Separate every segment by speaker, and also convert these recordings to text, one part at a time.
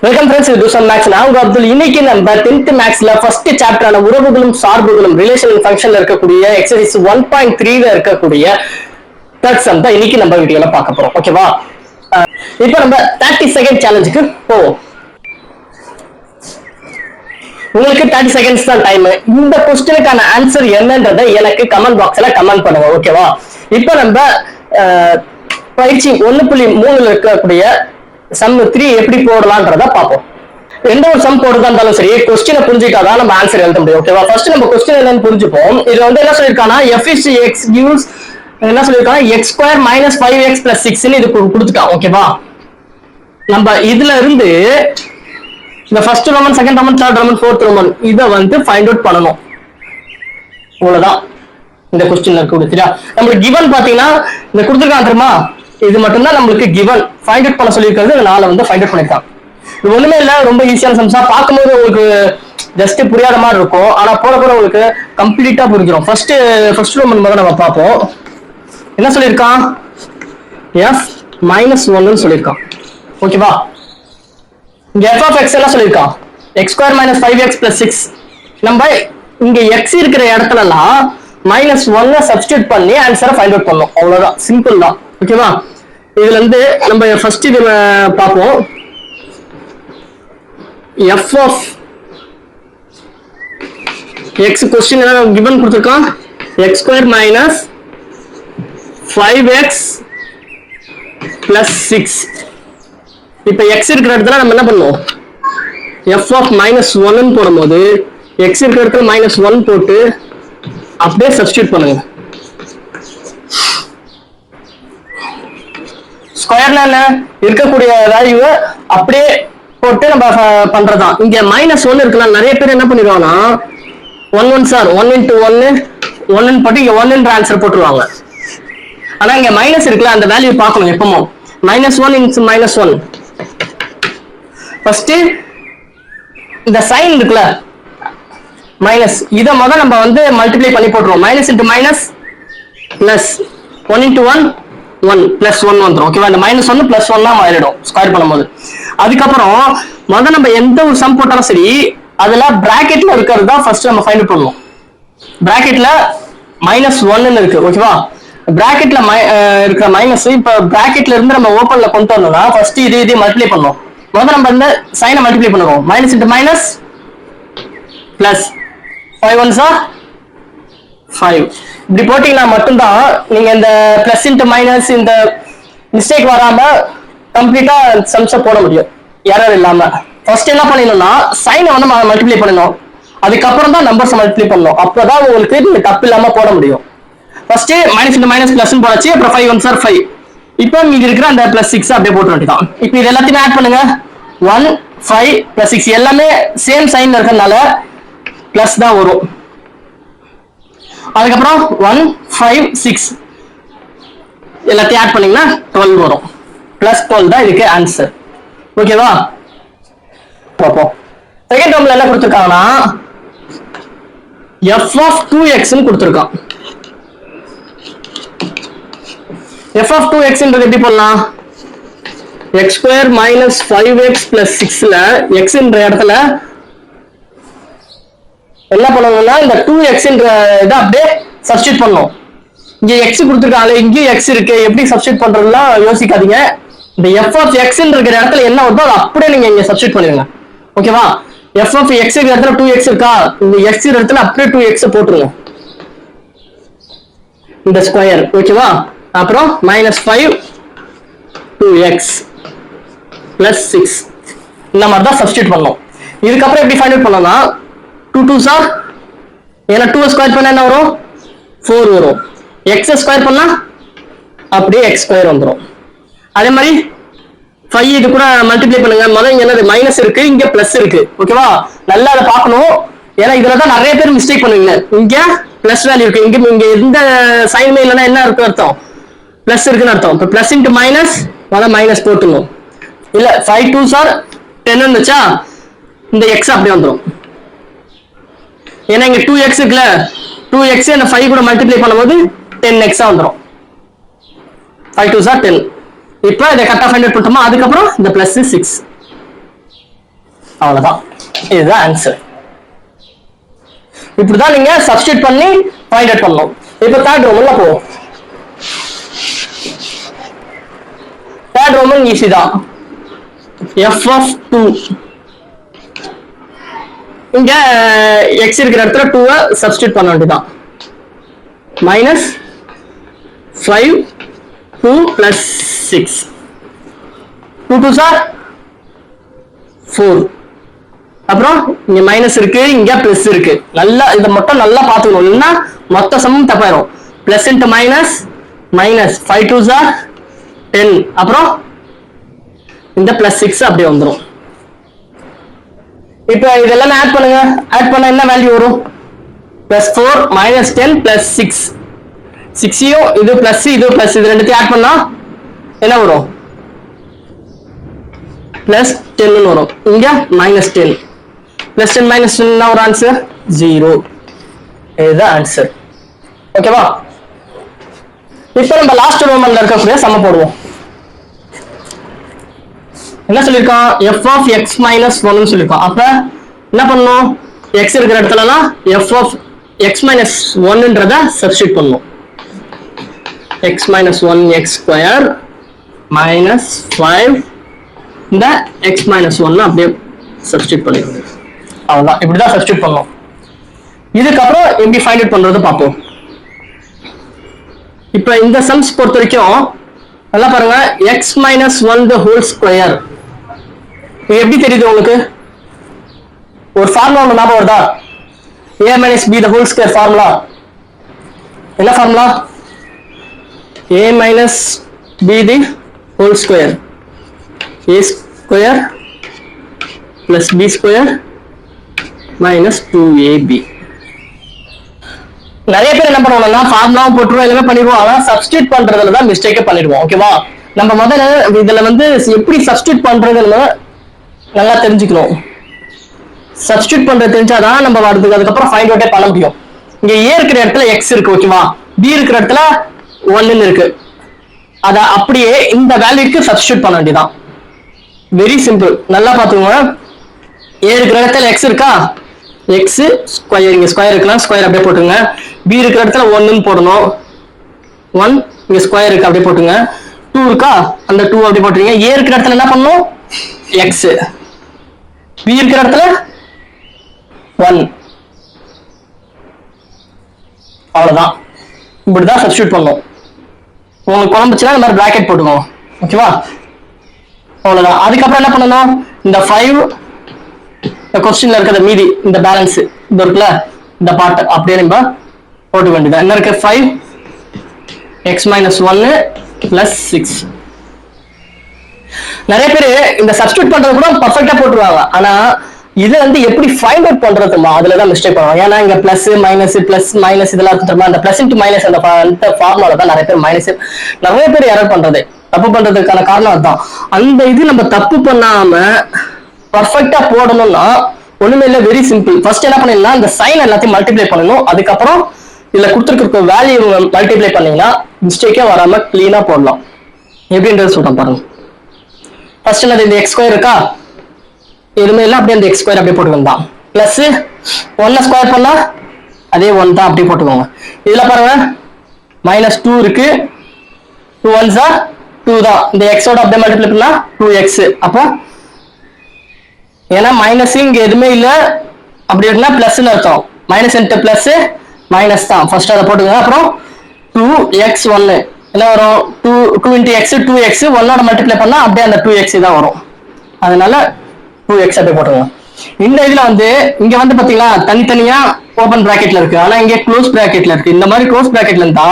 Speaker 1: Welcome friends, இது டூசன் maths. நான் அப்துல். இன்னைக்கு நம்ம 10th மேக்ஸ்ல ஃபர்ஸ்ட் சாப்டரான உறவுகளும் சார்புகளும் ரிலேஷன் ஃபங்க்ஷன்ல இருக்கக்கூடிய எக்ஸசைஸ் 1.3ல இருக்கக்கூடிய தேர்ட் சம் தான் இன்னைக்கு நம்ம வீடியோல பார்க்க போறோம். ஓகேவா? இப்போ நம்ம 30 செகண்ட் சேலஞ்சுக்கு போவோம். உங்களுக்கு 30 செகண்ட்ஸ் தான் டைம். இந்த क्वेश्चनக்கான ஆன்சர் என்னன்றதை எனக்கு கமெண்ட் பாக்ஸ்ல கமெண்ட் பண்ணுங்க. ஓகேவா? இப்போ நம்ம பயிற்சி 1.3ல இருக்கக்கூடிய சம் 3 எப்படி போடலாம்ன்றத பார்ப்போம். எந்த ஒரு சம் போடுறதா இருந்தாலும் சரி, क्वेश्चन புரிஞ்சிட்டாதான் நம்ம ஆன்சர் எழுத முடியும். ஓகேவா? ஃபர்ஸ்ட் நம்ம क्वेश्चन என்னன்னு புரிஞ்சுப்போம். இது வந்து என்ன சொல்லிருக்கானா, f is x gives என்ன சொல்லிருக்கானா x square minus 5x plus 6 ன்னு இது கொடுத்துட்டான். ஓகேவா? நம்ம இதுல இருந்து இந்த first Roman, second Roman, third Roman, fourth Roman இத வந்து ஃபைண்ட் அவுட் பண்ணனும். அவ்வளவுதான் இந்த क्वेश्चनல இருக்கு. நமக்கு given பாத்தீங்கன்னா இந்த கொடுத்திருக்கான் தெரியுமா, இது மட்டும் தான் நமக்கு given. ஃபைண்ட் அவுட் பண்ண சொல்லிருக்கிறது, இதனால வந்து ஃபைண்ட் அவுட் பண்ணிருக்கான். இது ஒண்ணுமே இல்ல, ரொம்ப ஈஸியான சம்ஸா பார்க்கும்போது உங்களுக்கு ஜஸ்ட் புரியாத மாதிரி இருக்கும். ஆனா போற உங்களுக்கு கம்ப்ளீட்டா புரிஞ்சிடும். ஃபர்ஸ்ட் ரோமன் முதல்ல நம்ம பார்ப்போம். என்ன சொல்லிருக்கான், f -1 ன்னு சொல்லிருக்கான். ஓகேவா? இங்க f of x என்ன சொல்லிருக்கான், x square minus 5x plus 6. நம்ம இங்க x இருக்கிற இடத்துலலாம் -1 சப்ஸ்டிட்யூட் பண்ணி ஆன்சரை ஃபைண்ட் அவுட் பண்ணோம். அவ்வளவுதான், சிம்பிள் தான். ஓகேவா? இதுல இருந்து நம்ம ஃபர்ஸ்ட் இது பார்ப்போம். f of x क्वेश्चन என்ன given கொடுத்திருக்கான், x square minus 5x plus 6. இப்ப x இருக்கிற இடத்துல நம்ம என்ன பண்ணுவோம், f of -1 ன்னு போடும்போது x இருக்கிற இடத்துல -1 போட்டு அப்படியே சப்ஸ்டிட்யூட் பண்ணுங்க. ஸ்கொயர்ல என்ன இருக்கக்கூடிய வேல்யூவை அப்படியே போட்டு நம்ம பண்றதா. இங்க -1 இருக்கலாம். நிறைய பேர் என்ன பண்ணிடுவாங்கன்னா 1 1 சார் 1 into 1 ன்னு போட்டு இங்க 1 என்ற ஆன்சர் போட்டுருவாங்க. ஆனா இங்க மைனஸ் இருக்குல்ல, அந்த வேல்யூ பார்க்கணும் எப்பவும். -1 into -1. ஃபர்ஸ்ட் இந்த சைன் இருக்குல்ல மைனஸ், இத முதல்ல நம்ம வந்து மல்டிப்ளை பண்ணி போட்டுருவோம். Minus into minus plus 1 into 1 1 plus 1 வந்துடும். ஓகேவா? இந்த -1 பிளஸ் 1 தான் மாறிடும் ஸ்கொயர் பண்ணும்போது. அதுக்கப்புறம் முதல்ல நம்ம எந்த ஒரு சம் போட்டாலும் சரி, அதுல பிராக்கெட்ல இருக்கிறது தான் ஃபர்ஸ்ட் நம்ம ஃபைண்ட் பண்ணுவோம். பிராக்கெட்ல -1 இருக்கு. ஓகேவா? பிராக்கெட்ல இருக்கிற மைனஸ் இப்ப பிராக்கெட்ல இருந்து நம்ம ஓபன்ல கொண்டு வரணும்னா ஃபர்ஸ்ட் இது மல்டிப்ளை பண்ணுவோம். முதல்ல நம்ம இந்த சைனை மல்டிப்ளை பண்ணுவோம். Minus into minus plus 5 1s are 5. இப்படி போட்டீங்கன்னா மட்டும்தான் நீங்க இந்த பிளஸ் இன்டு மைனஸ் இந்த மிஸ்டேக் வராம கம்ப்ளீட்டா சம்ஸை போட முடியும், எரர் இல்லாம. ஃபர்ஸ்ட் என்ன பண்ணணும்னா சைனை வந்து மல்டிப்ளை பண்ணணும், அதுக்கப்புறம் தான் நம்பர்ஸ் மல்டிப்ளை பண்ணணும். அப்பதான் உங்களுக்கு நீங்க தப்பு இல்லாம போட முடியும். First minus into minus plus போடாச்சு, அப்புறம் 5 1s are 5. இப்போ இங்க இருக்கிற அந்த பிளஸ் 6 அப்படியே போட்டு வேண்டியதான். இப்போ இது எல்லாத்தையும் ஆட் பண்ணுங்க. 1 5 plus 6 எல்லாமே சேம் சைன்ல இருக்கறனால பிளஸ் தான் வரும். அதுக்கப்புறம் 1 5 6 எல்லாத்தையும் ஆட் பண்ணீங்கன்னா 12 வரும். பிளஸ் 12 தான் இதுக்கு ஆன்சர். ஓகேவா? பாப்போம். செகண்ட் டேர்ம்ல என்ன கொடுத்திருக்காங்கன்னா f of 2x ன்னு கொடுத்திருக்கான். f of 2x ன்றது எப்படி போடலாம், x square minus 5x plus 6ல x என்ற இடத்துல என்ன பண்ணணும்னா இந்த 2x என்ற இதை அப்படியே சப்ஸ்டிட்யூட் பண்ணணும். இங்க x கொடுத்துருக்காங்க, இங்கே x இருக்கு, எப்படி சப்ஸ்டிட்யூட் பண்றதுலாம் யோசிக்காதீங்க. இந்த f of x இருக்கிற இடத்துல என்ன வருதோ அதை அப்படியே நீங்க இங்க சப்ஸ்டிட்யூட் பண்ணிடுங்க. ஓகேவா? f of x இருக்கிற இடத்துல 2x இருக்கா, இந்த x இடத்துல அப்படியே 2x போட்டுருங்க இந்த ஸ்கொயர். ஓகேவா? அப்புறம் -5 2x plus 6 இந்த மாதிரி தான் சப்ஸ்டிட்யூட் பண்ணணும். இதுக்கப்புறம் எப்படி ஃபைண்ட் அவுட் பண்ணலாம், 2 2s are, ஏன்னா 2 ஸ்கொயர் பண்ணா என்ன வரும், 4 வரும். x ஸ்கொயர் பண்ணா அப்படியே x ஸ்கொயர் வந்துடும். அதே மாதிரி 5 இது கூட மல்டிப்ளை பண்ணுங்க. முதல்ல இங்க என்னது மைனஸ் இருக்கு, இங்க பிளஸ் இருக்கு. ஓகேவா? நல்லா அதை பார்க்கணும், ஏன்னா இதுல தான் நிறைய பேர் மிஸ்டேக் பண்ணுவீங்க. இங்க பிளஸ் வேல்யூ இருக்கு, இங்க எந்த சைன் இல்லைன்னா என்ன இருக்கு அர்த்தம், பிளஸ் இருக்குன்னு அர்த்தம். இப்போ பிளஸ் இன்டு மைனஸ் முதல்ல மைனஸ் போட்டுணும். இல்ல 5 2s are 10 வந்துச்சா, இந்த x அப்படியே வந்துடும். ஏன்னா இங்க 2x இருக்குல்ல, 2x அந்த 5 கூட மல்டிப்ளை பண்ணும்போது 10x வந்துடும். 5 2s are 10. இப்போ இதை கரெக்டா ஃபைண்ட் அவுட் பண்ணிட்டோமா, அதுக்கப்புறம் இந்த பிளஸ் 6 அவ்வளவுதான். இதுதான் ஆன்சர். இப்படிதான் நீங்க சப்ஸ்டிட் பண்ணி ஃபைண்ட் அவுட் பண்ணணும். இப்ப தேர்ட் ரோமன்ல போவோம். தேர்ட் ரோமன் ஈஸி தான். எஃப் ஆஃப் 2 இங்க எக்ஸ் இருக்கிற இடத்துல 2 சப்ஸ்டிட் பண்ண வேண்டியதான். Minus 5 2 plus 6 2 2s are 4. அப்புறம் இங்க மைனஸ் இருக்கு, இங்க பிளஸ் இருக்கு. நல்லா இதை மட்டும் நல்லா பாத்துக்கணும், இல்லைன்னா மொத்த சமம் தப்பாயிரும். Plus into minus minus 5 2s are 10. அப்புறம் இந்த பிளஸ் 6 அப்படியே வந்துடும். இப்போ இதெல்லாம் ஆட் பண்ணுங்க. ஆட் பண்ண என்ன வேல்யூ வரும்? Plus 4 minus 10 plus 6. 6யும் இது பிளஸ் இது பிளஸ் இது ரெண்டுத்தையும் ஆட் பண்ணா என்ன வரும்? பிளஸ் 10 வரும். இங்க மைனஸ் 10 பிளஸ் 10 மைனஸ் 10 என்ன ஒரு ஆன்சர்? 0. இதுதான் ஆன்சர். ஓகேவா? இப்போ நம்ம லாஸ்ட் ரோமன்ல இருக்கக்கூடிய சம போடுவோம். என்ன சொல்லிருக்கான்? எஃப் ஆஃப் எக்ஸ் மைனஸ் 1 சொல்லிருக்கான். அப்ப என்ன பண்ணணும்? எக்ஸ் இருக்கிற இடத்துலலாம் எஃப் ஆஃப் எக்ஸ் மைனஸ் 1ன்றத சப்ஸ்டிட் பண்ணணும். X minus 1 X square minus 5 இந்த எக்ஸ் மைனஸ் 1 அப்படியே சப்ஸ்டிட் பண்ணிடுங்க. அவ்வளவுதான். இப்படிதான் சப்ஸ்டிட் பண்ணணும். இதுக்கப்புறம் எப்படி ஃபைண்ட் அவுட் பண்றது பார்ப்போம். இப்ப இந்த சம்ஸ் பொறுத்த வரைக்கும் நல்லா பாருங்க. X minus 1 the whole square எப்படி தெரியுது உங்களுக்கு? ஒரு ஃபார்முலா ஒன்று ஞாபகம் வருதா? a minus B the whole square formula. என்ன formula? a minus b the whole square, a square plus b square minus 2ab. நிறைய பேர் என்ன பண்ணுவாங்கன்னா ஃபார்முலாவும் போட்டுருவோம், எல்லாமே பண்ணிடுவோம். ஆனா சப்ஸ்டிட் பண்றதுல தான் மிஸ்டேக்கே பண்ணிடுவோம். ஓகேவா? நம்ம முதல்ல இதுல எப்படி சப்ஸ்டிட் பண்றதுன்னு நல்லா தெரிஞ்சுக்கணும். சப்ஸ்டிட் பண்றது தெரிஞ்சாதான் நம்ம அதுக்கப்புறம் ஃபைண்ட் அவுட்டே பண்ண முடியும். இங்க a இருக்கிற இடத்துல x இருக்கு. ஓகேவா? b இருக்கிற இடத்துல 1 இருக்கு. அத அப்படியே இந்த வேல்யூக்கு சப்ஸ்டிட் பண்ண வேண்டியதான். Very simple. நல்லா பாத்துக்கோங்க. a இருக்கிற இடத்துல x இருக்கா? x ஸ்கொயர், இங்க ஸ்கொயர் இருக்கலாம், ஸ்கொயர் அப்படியே போட்டுங்க. b இருக்கிற இடத்துல 1 போடணும். 1 இங்க ஸ்கொயர் இருக்கு, அப்படியே போட்டுங்க. 2 இருக்கா? அந்த 2 அப்படியே போட்டுறீங்க. a இருக்கிற இடத்துல என்ன பண்ணணும்? x. b இருக்கிற இடத்துல 1. அவ்வளவுதான். இப்படிதான் சப்ஸ்டிட் பண்ணணும். உங்களுக்கு குழம்புச்சுன்னா இந்த மாதிரி பிராக்கெட் போட்டுக்கோங்க. ஓகேவா? அவ்வளவுதான். அதுக்கப்புறம் என்ன பண்ணணும்? இந்த 5 கொஸ்டின்ல இருக்கிற மீதி இந்த பேலன்ஸ் இது இருக்குல்ல, இந்த பார்ட் அப்படியே நம்ம போட்டுக்க வேண்டியது. என்ன இருக்கு? 5 எக்ஸ் மைனஸ் 1 பிளஸ் 6. நிறைய பேர் இந்த சப்ஸ்டிட் பண்றது கூட பர்ஃபெக்டா போட்டுருவாங்க. ஆனா இது எப்படி ஃபைண்ட் அவுட் பண்றதுமா அதுலதான் மிஸ்டேக் பண்ணுவாங்க. ஏன்னா இங்க பிளஸ் மைனஸ் இதெல்லாம் இருக்கு. அந்த பிளஸ் இன்டு மைனஸ் அந்த ஃபார்முலால தான் நிறைய பேர் நிறைய பேர் எரர் பண்றது, தப்பு பண்றதுக்கான காரணம் அதுதான். அந்த இது நம்ம தப்பு பண்ணாம பர்ஃபெக்டா போடணும்னா ஒண்ணுமே இல்ல, வெரி சிம்பிள். ஃபர்ஸ்ட் என்ன பண்ணீங்கன்னா இந்த சைன் எல்லாத்தையும் மல்டிப்ளை பண்ணணும். அதுக்கப்புறம் இதுல கொடுத்துருக்க வேல்யூ மல்டிப்ளை பண்ணீங்கன்னா மிஸ்டேக்கே வராம கிளீனா போடலாம். எப்படின்றது சொல்றேன் பாருங்க. ஃபர்ஸ்ட் என்னது? இந்த எக்ஸ் ஸ்கொயர் இருக்கா? எதுவுமே இல்லை, அப்படியே அந்த எக்ஸ் ஸ்கொயர் அப்படியே போட்டுக்கோங்க. பிளஸ் 1 ஸ்கொயர் பண்ணா அதே 1 தான், அப்படியே போட்டுக்கோங்க. இதுல பாருங்க மைனஸ் 2 இருக்கு. 2 1s are 2 தான். இந்த எக்ஸோட அப்படியே மல்டிப்ளை பண்ணா 2x. அப்போ ஏன்னா மைனஸ் இங்க எதுவுமே இல்லை, அப்படி இருந்தா பிளஸ்ன்னு அர்த்தம். மைனஸ் இன்ட்டு பிளஸ் மைனஸ் தான். ஃபர்ஸ்ட் அதை போட்டுக்கோங்க. அப்புறம் 2x1 என்ன வரும்? 2 இன்ட்டு எக்ஸ் 2x. 1ஓட மல்டிப்ளை பண்ணா அப்படியே அந்த 2x தான் வரும். அதனால 2x அப்படியே போட்டுருங்க. இந்த இதுல இங்க பாத்தீங்களா தனித்தனியா ஓபன் பிராக்கெட்ல இருக்கு, ஆனா இங்க க்ளோஸ் பிராக்கெட்ல இருக்கு. இந்த மாதிரி க்ளோஸ் பிராக்கெட்ல இருந்தா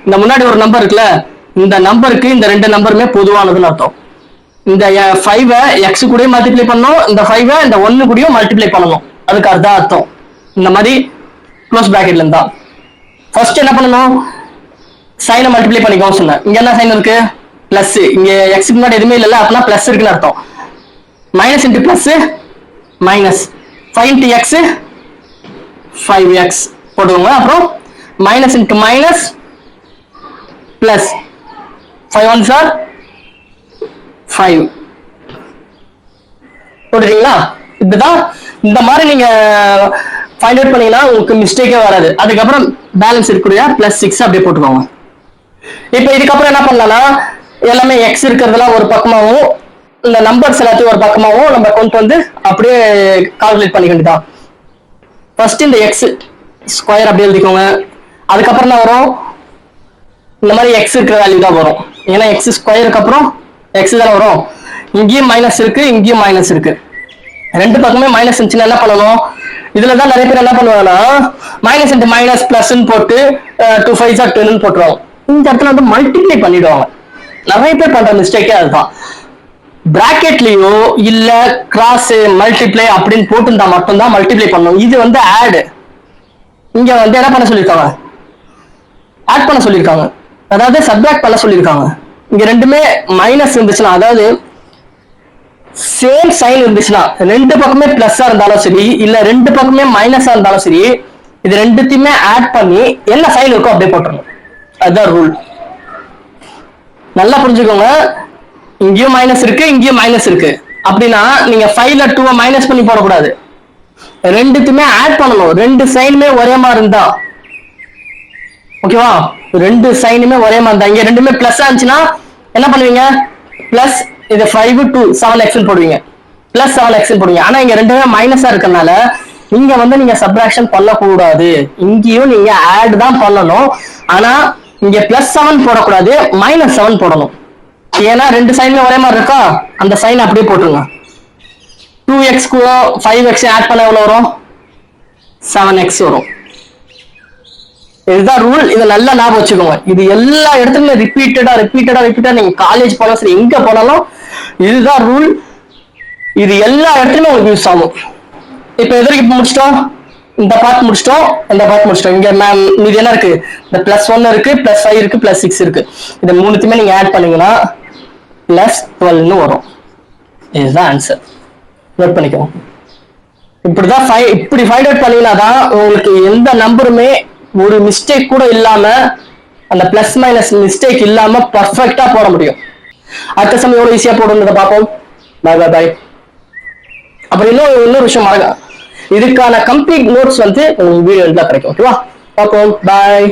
Speaker 1: இந்த முன்னாடி ஒரு நம்பர் இருக்குல்ல, இந்த நம்பருக்கு இந்த ரெண்டு நம்பருமே பொதுவானதுன்னு அர்த்தம். இந்த 5 x கூட மல்டிப்ளை பண்ணணும், இந்த 5 இந்த 1 கூடயும் மல்டிப்ளை பண்ணணும். அதுக்கு அதான் அர்த்தம். இந்த மாதிரி க்ளோஸ் பிராக்கெட்ல இருந்தா ஃபர்ஸ்ட் என்ன பண்ணணும்? சைனை மல்டிப்ளை பண்ணிக்கோங்க சொன்னேன். இங்க என்ன சைன் இருக்கு? பிளஸ். இங்க x முன்னாடி எதுவுமே இல்லைல்ல, அப்படின்னா பிளஸ் இருக்குன்னு அர்த்தம். Minus into plus minus 5 into X 5x போட்டுக்கோங்க. அப்புறம் minus into minus plus 5 1s are 5 போட்டுட்டீங்களா? இதுதான் இந்த மாதிரி நீங்க ஃபைண்ட் அவுட் பண்ணீங்கன்னா உங்களுக்கு மிஸ்டேக்கே வராது. அதுக்கப்புறம் பேலன்ஸ் இருக்கக்கூடிய +6 அப்படியே போட்டுக்கோங்க. இப்ப இதுக்கப்புறம் என்ன பண்ணலாம்னா எல்லாமே எக்ஸ் இருக்கிறதுலாம் ஒரு பக்கமாவும் இந்த நம்பர்ஸ் எல்லாத்தையும் ஒரு பக்கமாவும் நம்ம கொண்டு வந்து அப்படியே கால்குலேட் பண்ணிக்க வேண்டியதான். ஃபர்ஸ்ட் இந்த எக்ஸ் ஸ்கொயர் அப்படியே எழுதிக்கோங்க. அதுக்கப்புறம் என்ன வரும், இந்த மாதிரி எக்ஸ் இருக்கிற வேல்யூ தான் வரும். ஏன்னா எக்ஸ் ஸ்கொயருக்கு அப்புறம் எக்ஸ் தானே வரும். இங்கேயும் மைனஸ் இருக்கு, இங்கேயும் மைனஸ் இருக்கு. ரெண்டு பக்கமே மைனஸ் இருந்துச்சுன்னா என்ன பண்ணணும், இதுலதான் நிறைய பேர் என்ன பண்ணுவாங்கன்னா மைனஸ் இன்ட்டு மைனஸ் பிளஸ்ன்னு போட்டு 2 5 10 போட்டுருவாங்க. இந்த இடத்துல வந்து மல்டிப்ளை பண்ணிடுவாங்க. நிறைய பேர் பண்ற மிஸ்டேக்கே அதுதான். பிராக்கெட்லயோ இல்ல கிராஸ் மல்டிப்ளை அப்படின்னு போட்டுருந்தா மட்டும்தான் மல்டிப்ளை பண்ணணும். இது வந்து ஆட். இங்க வந்து என்ன பண்ண சொல்லியிருக்காங்க, ஆட் பண்ண சொல்லியிருக்காங்க, அதாவது சப்ட்ராக்ட் பண்ண சொல்லியிருக்காங்க. இங்க ரெண்டுமே மைனஸ் இருந்துச்சுன்னா, அதாவது சேம் சைன் இருந்துச்சுன்னா, ரெண்டு பக்கமே பிளஸ்ஸா இருந்தாலும் சரி இல்ல ரெண்டு பக்கமே மைனஸா இருந்தாலும் சரி, இது ரெண்டுத்தையுமே ஆட் பண்ணி என்ன சைன் இருக்கோ அப்படியே போட்டுருணும். அதுதான் ரூல். நல்லா புரிஞ்சுக்கோங்க. இங்கேயும் மைனஸ் இருக்கு, இங்கேயும் மைனஸ் இருக்கு. அப்படின்னா நீங்க 5ல 2 மைனஸ் பண்ணி போடக்கூடாது, ரெண்டுத்துமே ஆட் பண்ணணும். ரெண்டு சைனுமே ஒரே மாதிரி இருந்தா ஓகேவா, ரெண்டு சைனுமே ஒரே மாதிரி இருந்தா, இங்க ரெண்டுமே பிளஸ் ஆச்சுன்னா என்ன பண்ணுவீங்க, பிளஸ் இது 5 2 7x போடுவீங்க, பிளஸ் 7x போடுவீங்க. ஆனா இங்க ரெண்டுமே மைனஸா இருக்கறனால இங்க வந்து நீங்க சப்ட்ராக்ஷன் பண்ணக்கூடாது, இங்கேயும் நீங்க ஆட் தான் பண்ணணும். ஆனா இங்க +7 போடக்கூடாது, -7 போடணும். ஏன்னா ரெண்டு சைனுமே ஒரே மாதிரி இருக்கா, அந்த சைன் அப்படியே போட்டுருங்க. 2x 5x ஆட் பண்ண எவ்வளவு வரும், 7x வரும். இதுதான் ரூல். இதை நல்லா ஞாபகம் வச்சுக்கோங்க. இது எல்லா இடத்துலயும் ரிப்பீட்டடா நீங்க காலேஜ் போனாலும் சரி எங்க போனாலும் இதுதான் ரூல். இது எல்லா இடத்துலயும் உங்களுக்கு யூஸ் ஆகும். இப்ப எதிர்க்கு முடிச்சிட்டோம், இந்த பார்ட் முடிச்சிட்டோம், இந்த பார்ட் முடிச்சிட்டோம். இங்க இது என்ன இருக்கு, இந்த +1 இருக்கு, +5 இருக்கு, +6 இருக்கு. இது மூணுத்தையுமே நீங்க ஆட் பண்ணீங்கன்னா +12 வரும். இதுதான் ஆன்சர். நோட் பண்ணிக்கோங்க. இப்படிதான் இப்படி ஃபைண்ட் அவுட் பண்ணீங்கன்னா தான் உங்களுக்கு எந்த நம்பருமே ஒரு மிஸ்டேக் கூட இல்லாம, அந்த பிளஸ் மைனஸ் மிஸ்டேக் இல்லாம பர்ஃபெக்டா போட முடியும். அடுத்த சமயம் எவ்வளவு ஈஸியா போடுறத பார்ப்போம். பாய் பாய் பாய். அப்புறம் இன்னொரு விஷயம் மறக்க, இதுக்கான கம்ப்ளீட் நோட்ஸ் வந்து உங்களுக்கு வீடியோல கிடைக்கும். ஓகேவா, பார்ப்போம். பாய்.